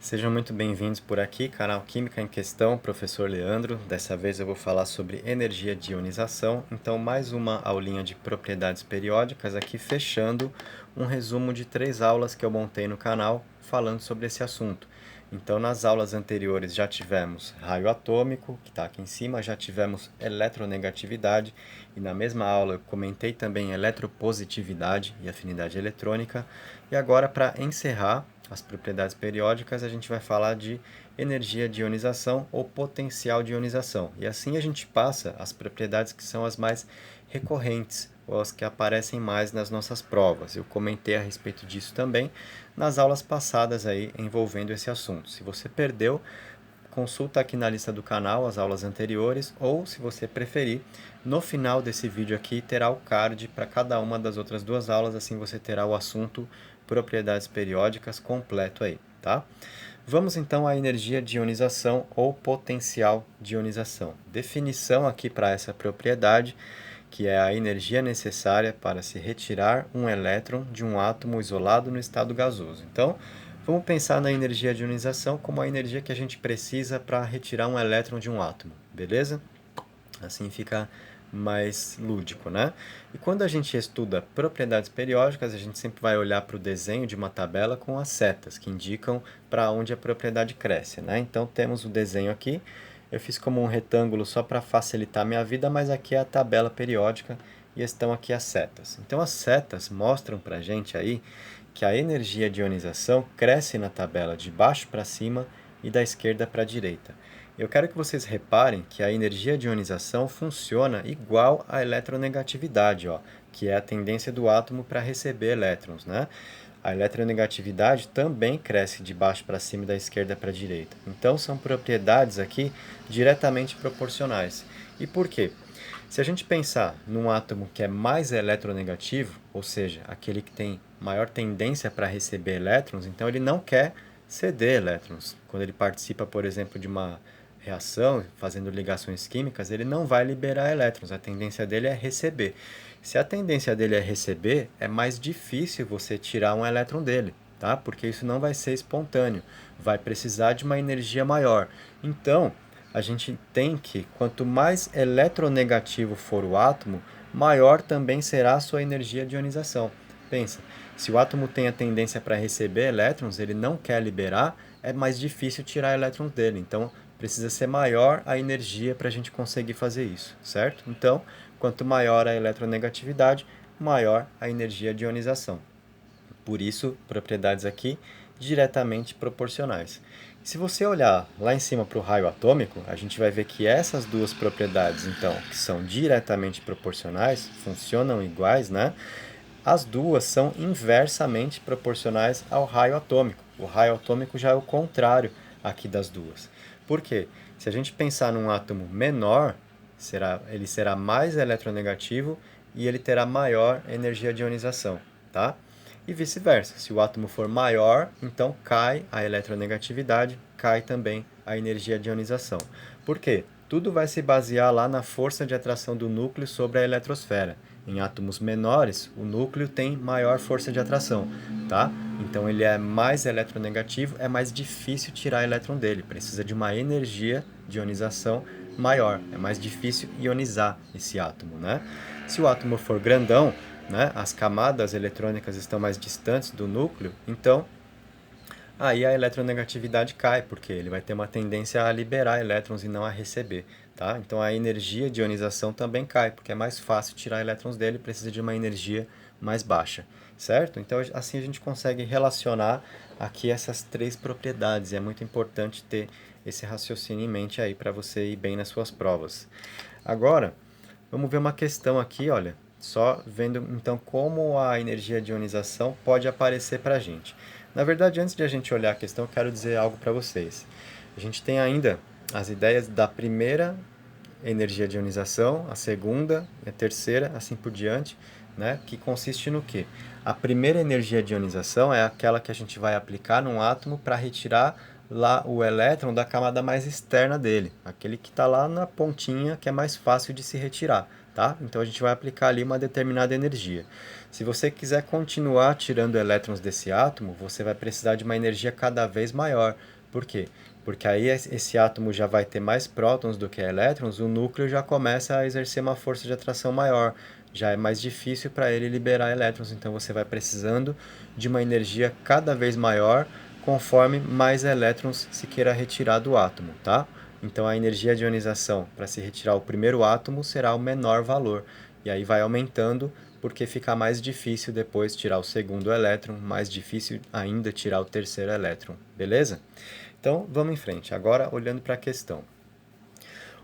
Sejam muito bem-vindos por aqui, canal Química em Questão, professor Leandro. Dessa vez eu vou falar sobre energia de ionização. Então, mais uma aulinha de propriedades periódicas aqui, fechando um resumo de 3 aulas que eu montei no canal falando sobre esse assunto. Então, nas aulas anteriores já tivemos raio atômico, que está aqui em cima, já tivemos eletronegatividade, e na mesma aula eu comentei também eletropositividade e afinidade eletrônica. E agora, para encerrar as propriedades periódicas, a gente vai falar de energia de ionização ou potencial de ionização. E assim a gente passa as propriedades que são as mais recorrentes, ou as que aparecem mais nas nossas provas. Eu comentei a respeito disso também nas aulas passadas aí envolvendo esse assunto. Se você perdeu, consulta aqui na lista do canal as aulas anteriores, ou se você preferir, no final desse vídeo aqui terá o card para cada uma das outras 2 aulas, assim você terá o assunto propriedades periódicas completo aí, tá? Vamos então à energia de ionização ou potencial de ionização. Definição aqui para essa propriedade, que é a energia necessária para se retirar um elétron de um átomo isolado no estado gasoso. Então, vamos pensar na energia de ionização como a energia que a gente precisa para retirar um elétron de um átomo, beleza? Assim fica mais lúdico, né? E quando a gente estuda propriedades periódicas, a gente sempre vai olhar para o desenho de uma tabela com as setas, que indicam para onde a propriedade cresce, né? Então temos o desenho aqui, eu fiz como um retângulo só para facilitar a minha vida, mas aqui é a tabela periódica e estão aqui as setas. Então as setas mostram para a gente aí que a energia de ionização cresce na tabela de baixo para cima e da esquerda para a direita. Eu quero que vocês reparem que a energia de ionização funciona igual à eletronegatividade, ó, que é a tendência do átomo para receber elétrons, né? A eletronegatividade também cresce de baixo para cima e da esquerda para a direita. Então, são propriedades aqui diretamente proporcionais. E por quê? Se a gente pensar num átomo que é mais eletronegativo, ou seja, aquele que tem maior tendência para receber elétrons, então ele não quer ceder elétrons. Quando ele participa, por exemplo, de uma reação, fazendo ligações químicas, ele não vai liberar elétrons, a tendência dele é receber. Se a tendência dele é receber, é mais difícil você tirar um elétron dele, tá? Porque isso não vai ser espontâneo, vai precisar de uma energia maior. Então, a gente tem que, quanto mais eletronegativo for o átomo, maior também será a sua energia de ionização. Pensa, se o átomo tem a tendência para receber elétrons, ele não quer liberar, é mais difícil tirar elétrons dele. Então, precisa ser maior a energia para a gente conseguir fazer isso, certo? Então, quanto maior a eletronegatividade, maior a energia de ionização. Por isso, propriedades aqui diretamente proporcionais. Se você olhar lá em cima para o raio atômico, a gente vai ver que essas duas propriedades, então, que são diretamente proporcionais, funcionam iguais, né? As duas são inversamente proporcionais ao raio atômico. O raio atômico já é o contrário aqui das duas. Por quê? Se a gente pensar num átomo menor, ele será mais eletronegativo e ele terá maior energia de ionização, tá? E vice-versa. Se o átomo for maior, então cai a eletronegatividade, cai também a energia de ionização. Por quê? Tudo vai se basear lá na força de atração do núcleo sobre a eletrosfera. Em átomos menores, o núcleo tem maior força de atração, tá? Então ele é mais eletronegativo, é mais difícil tirar elétron dele, precisa de uma energia de ionização maior, é mais difícil ionizar esse átomo, né? Se o átomo for grandão, né, as camadas eletrônicas estão mais distantes do núcleo, então aí a eletronegatividade cai, porque ele vai ter uma tendência a liberar elétrons e não a receber, tá? Então a energia de ionização também cai, porque é mais fácil tirar elétrons dele, precisa de uma energia mais baixa, certo? Então assim a gente consegue relacionar aqui essas 3 propriedades, e é muito importante ter esse raciocínio em mente aí para você ir bem nas suas provas. Agora, vamos ver uma questão aqui, olha, só vendo então como a energia de ionização pode aparecer para a gente. Na verdade, antes de a gente olhar a questão, eu quero dizer algo para vocês. A gente tem ainda as ideias da primeira energia de ionização, a segunda, a terceira, assim por diante, né? Que consiste no quê? A primeira energia de ionização é aquela que a gente vai aplicar num átomo para retirar lá o elétron da camada mais externa dele, aquele que está lá na pontinha que é mais fácil de se retirar, tá? Então a gente vai aplicar ali uma determinada energia. Se você quiser continuar tirando elétrons desse átomo, você vai precisar de uma energia cada vez maior. Por quê? Porque aí esse átomo já vai ter mais prótons do que elétrons, o núcleo já começa a exercer uma força de atração maior. Já é mais difícil para ele liberar elétrons, então você vai precisando de uma energia cada vez maior conforme mais elétrons se queira retirar do átomo, tá? Então a energia de ionização para se retirar o primeiro átomo será o menor valor. E aí vai aumentando porque fica mais difícil depois tirar o segundo elétron, mais difícil ainda tirar o terceiro elétron, beleza? Então vamos em frente. Agora olhando para a questão.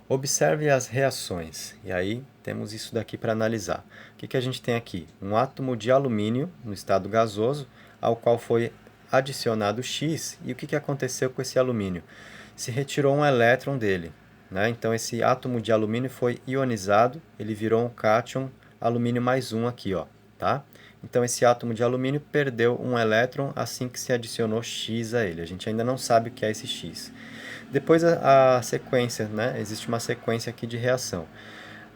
Observe as reações, e aí temos isso daqui para analisar. O que a gente tem aqui? Um átomo de alumínio no estado gasoso, ao qual foi adicionado X, e o que aconteceu com esse alumínio? Se retirou um elétron dele, né? Então esse átomo de alumínio foi ionizado, ele virou um cátion alumínio mais um aqui, ó, tá? Então esse átomo de alumínio perdeu um elétron assim que se adicionou X a ele. A gente ainda não sabe o que é esse X. Depois a sequência, né? Existe uma sequência aqui de reação.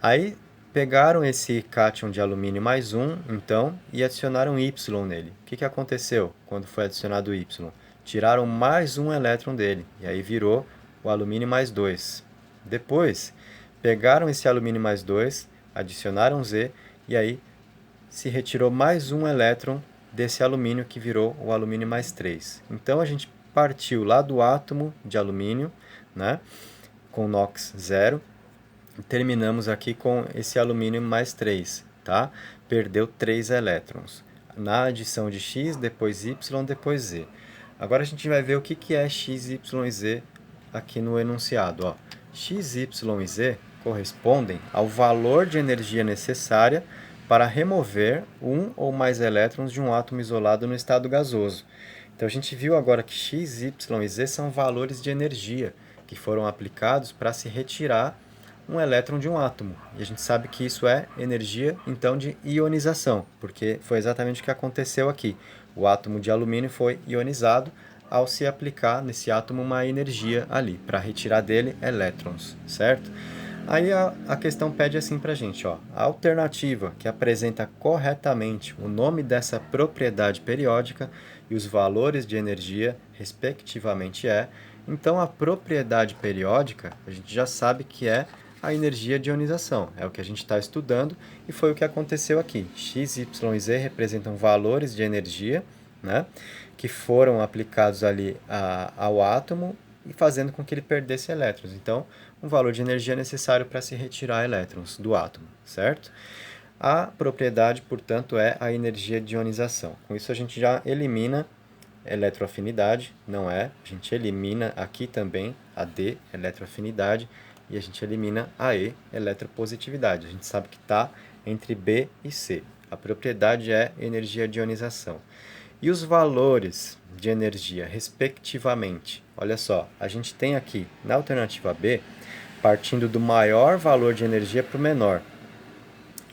Aí pegaram esse cátion de alumínio mais um, então, e adicionaram Y nele. O que aconteceu quando foi adicionado Y? Tiraram mais um elétron dele, e aí virou o alumínio mais 2. Depois, pegaram esse alumínio mais 2, adicionaram Z, e aí se retirou mais um elétron desse alumínio que virou o alumínio mais 3. Então a gente partiu lá do átomo de alumínio, né, com NOx 0, e terminamos aqui com esse alumínio mais 3, tá? Perdeu 3 elétrons. Na adição de X, depois Y, depois Z. Agora a gente vai ver o que é X, Y e Z aqui no enunciado. Ó. X, Y e Z correspondem ao valor de energia necessária para remover um ou mais elétrons de um átomo isolado no estado gasoso. Então a gente viu agora que X, Y e Z são valores de energia que foram aplicados para se retirar um elétron de um átomo. E a gente sabe que isso é energia, então, de ionização, porque foi exatamente o que aconteceu aqui. O átomo de alumínio foi ionizado ao se aplicar nesse átomo uma energia ali, para retirar dele elétrons, certo? Aí a questão pede assim para a gente, ó, a alternativa que apresenta corretamente o nome dessa propriedade periódica e os valores de energia, respectivamente, então a propriedade periódica a gente já sabe que é a energia de ionização, é o que a gente está estudando e foi o que aconteceu aqui. X, Y e Z representam valores de energia, né, que foram aplicados ali ao átomo e fazendo com que ele perdesse elétrons. Então, um valor de energia necessário para se retirar elétrons do átomo, certo? A propriedade, portanto, é a energia de ionização. Com isso, a gente já elimina eletroafinidade, não é? A gente elimina aqui também a D, eletroafinidade, e a gente elimina a E, eletropositividade. A gente sabe que está entre B e C. A propriedade é energia de ionização. E os valores de energia, respectivamente? Olha só, a gente tem aqui, na alternativa B, partindo do maior valor de energia para o menor.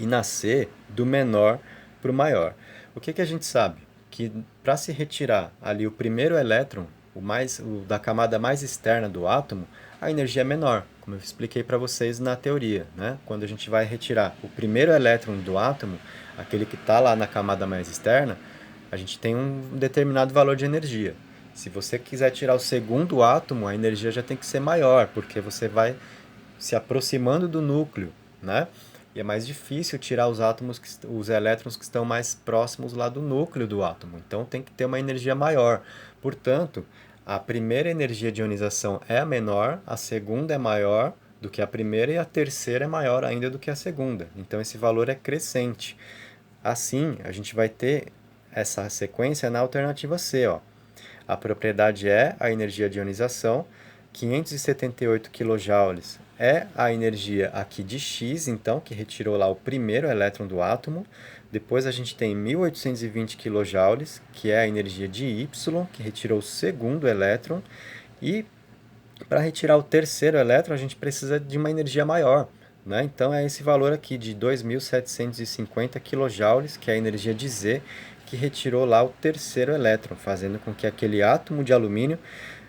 E na C, do menor para o maior. O que a gente sabe? Que para se retirar ali o primeiro elétron, o da camada mais externa do átomo, a energia é menor, como eu expliquei para vocês na teoria, né? Quando a gente vai retirar o primeiro elétron do átomo, aquele que está lá na camada mais externa, a gente tem um determinado valor de energia. Se você quiser tirar o segundo átomo, a energia já tem que ser maior, porque você vai se aproximando do núcleo, né? E é mais difícil tirar os átomos, os elétrons que estão mais próximos lá do núcleo do átomo. Então tem que ter uma energia maior. Portanto, a primeira energia de ionização é a menor, a segunda é maior do que a primeira e a terceira é maior ainda do que a segunda. Então esse valor é crescente. Assim, a gente vai ter essa sequência na alternativa C, ó. A propriedade é a energia de ionização, 578 kJ é a energia aqui de X, então, que retirou lá o primeiro elétron do átomo. Depois a gente tem 1820 kJ, que é a energia de Y, que retirou o segundo elétron. E para retirar o terceiro elétron, a gente precisa de uma energia maior, né? Então é esse valor aqui de 2.750 kJ, que é a energia de Z, que retirou lá o terceiro elétron, fazendo com que aquele átomo de alumínio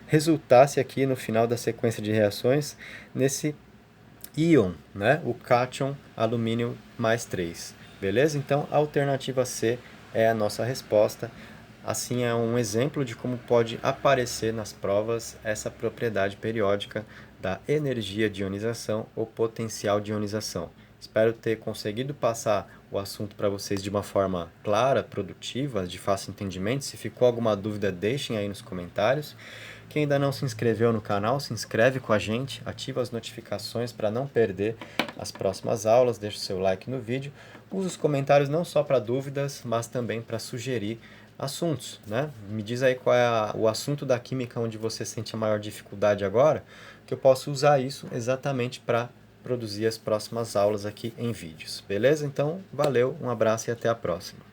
resultasse aqui no final da sequência de reações nesse íon, né? O cátion alumínio mais 3. Beleza? Então, a alternativa C é a nossa resposta. Assim, é um exemplo de como pode aparecer nas provas essa propriedade periódica da energia de ionização ou potencial de ionização. Espero ter conseguido passar o assunto para vocês de uma forma clara, produtiva, de fácil entendimento. Se ficou alguma dúvida, deixem aí nos comentários. Quem ainda não se inscreveu no canal, se inscreve com a gente, ativa as notificações para não perder as próximas aulas, deixa o seu like no vídeo. Use os comentários não só para dúvidas, mas também para sugerir assuntos, né? Me diz aí qual é o assunto da química onde você sente a maior dificuldade agora, que eu posso usar isso exatamente para produzir as próximas aulas aqui em vídeos, beleza? Então, valeu, um abraço e até a próxima.